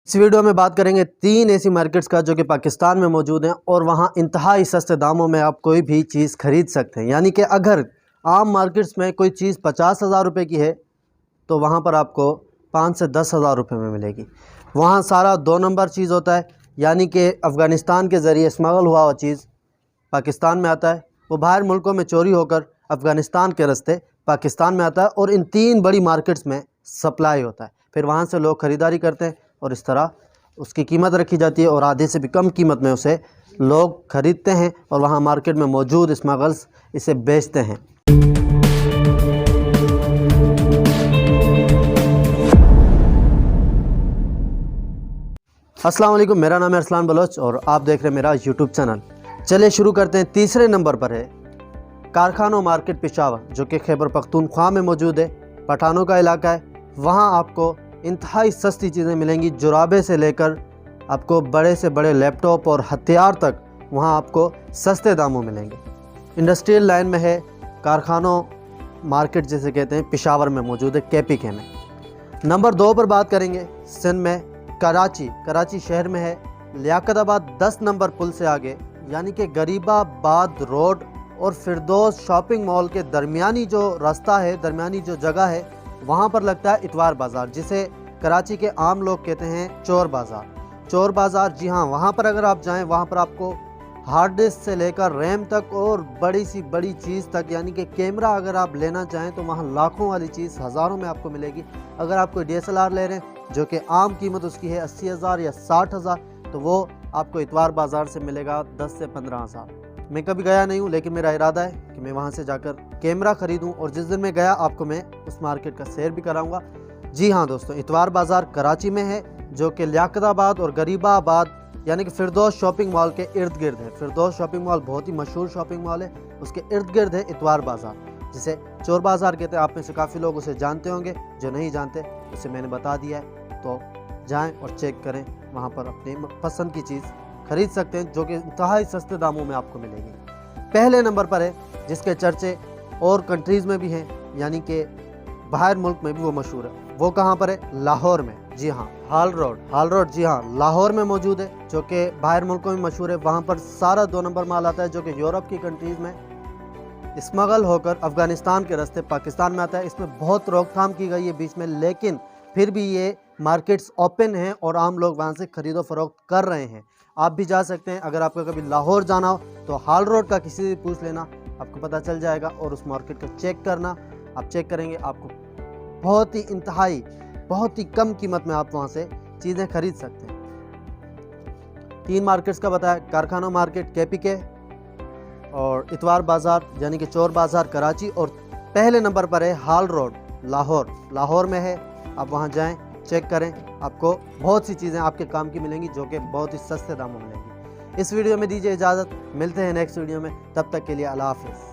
इस वीडियो में बात करेंगे 3 ऐसी मार्केट्स का जो कि पाकिस्तान में मौजूद हैं और वहां इंतहाई सस्ते दामों में आप कोई भी चीज़ खरीद सकते हैं। यानी कि अगर आम मार्केट्स में कोई चीज़ 50,000 रुपये की है तो वहां पर आपको 5 से 10,000 रुपये में मिलेगी। वहां सारा 2 नंबर चीज़ होता है, यानी कि अफ़गानिस्तान के ज़रिए स्मगल हुआ हुआ चीज़ पाकिस्तान में आता है, वो बाहर मुल्कों में चोरी होकर अफ़गानिस्तान के रास्ते पाकिस्तान में आता है और इन 3 बड़ी मार्केट्स में सप्लाई होता है। फिर वहाँ से लोग ख़रीदारी करते हैं और इस तरह उसकी कीमत रखी जाती है और आधे से भी कम कीमत में उसे लोग ख़रीदते हैं और वहाँ मार्केट में मौजूद स्मगल्स इसे बेचते हैं। अस्सलाम वालेकुम, मेरा नाम है अरसलान बलोच और आप देख रहे हैं मेरा यूट्यूब चैनल। चलिए शुरू करते हैं। तीसरे नंबर पर है कारखानों मार्केट पेशावर, जो कि खैबर पख्तूनख्वा में मौजूद है। पठानों का इलाका है। वहाँ आपको इंतहाई सस्ती चीज़ें मिलेंगी। जुराबे से लेकर आपको बड़े से बड़े लैपटॉप और हथियार तक वहाँ आपको सस्ते दामों मिलेंगे। इंडस्ट्रियल लाइन में है, कारखानों मार्केट जिसे कहते हैं, पेशावर में मौजूद है, KPK में। नंबर 2 पर बात करेंगे सिंध में कराची शहर में है। लियाकताबाद 10 नंबर पुल से आगे, यानी कि गरीबाबाद रोड और फिरदौस शॉपिंग मॉल के दरमियानी जो रास्ता है, दरमियानी जो जगह है, वहाँ पर लगता है इतवार बाज़ार, जिसे कराची के आम लोग कहते हैं चोर बाज़ार। जी हाँ, वहाँ पर अगर आप जाएं, वहाँ पर आपको हार्ड डिस्क से लेकर रैम तक और बड़ी सी बड़ी चीज़ तक, यानी कि कैमरा अगर आप लेना चाहें तो वहाँ लाखों वाली चीज़ हज़ारों में आपको मिलेगी। अगर आप कोई DSLR ले रहे हैं जो कि आम कीमत उसकी है 80,000 या 60,000, तो वो आपको इतवार बाज़ार से मिलेगा 10 से 15,000। मैं कभी गया नहीं हूँ, लेकिन मेरा इरादा है कि मैं वहाँ से जाकर कैमरा ख़रीदूँ और जिस दिन मैं गया आपको मैं उस मार्केट का सैर भी कराऊँगा। जी हाँ दोस्तों, इतवार बाज़ार कराची में है, जो कि लियाकताबाद और गरीबाबाद यानी कि फिरदौस शॉपिंग मॉल के इर्द गिर्द है। फिरदौस शॉपिंग मॉल बहुत ही मशहूर शॉपिंग मॉल है, उसके इर्द गिर्द है इतवार बाज़ार, जिसे चोर बाज़ार कहते हैं। आप में से काफ़ी लोग उसे जानते होंगे, जो नहीं जानते उसे मैंने बता दिया है। तो जाएं और चेक करें, वहां पर अपनी पसंद की चीज़ खरीद सकते हैं, जो कि इंतहाई सस्ते दामों में आपको मिलेगी। पहले नंबर पर है, जिसके चर्चे और कंट्रीज़ में भी हैं, यानी कि बाहर मुल्क में भी वो मशहूर है। वो कहाँ पर है? लाहौर में। जी हाँ, हाल रोड जी हाँ, लाहौर में मौजूद है, जो कि बाहर मुल्कों में मशहूर है। वहाँ पर सारा 2 नंबर माल आता है, जो कि यूरोप की कंट्रीज़ में स्मगल होकर अफ़गानिस्तान के रास्ते पाकिस्तान में आता है। इसमें बहुत रोकथाम की गई है बीच में, लेकिन फिर भी ये मार्केट्स ओपन हैं और आम लोग वहाँ से ख़रीदो फरोख्त कर रहे हैं। आप भी जा सकते हैं। अगर आपको कभी लाहौर जाना हो तो हाल रोड का किसी से पूछ लेना, आपको पता चल जाएगा। और उस मार्केट को चेक करना, आप चेक करेंगे, आपको बहुत ही कम कीमत में आप वहाँ से चीज़ें खरीद सकते हैं। 3 मार्केट्स का बताया, कारखाना मार्केट KPK और इतवार बाज़ार यानी कि चोर बाज़ार कराची, और पहले नंबर पर है हाल रोड लाहौर में है। आप वहाँ जाएं, चेक करें, आपको बहुत सी चीज़ें आपके काम की मिलेंगी, जो कि बहुत ही सस्ते दामों में मिलेंगी। इस वीडियो में दीजिए इजाज़त, मिलते हैं नेक्स्ट वीडियो में, तब तक के लिए अल्लाह हाफ़िज़।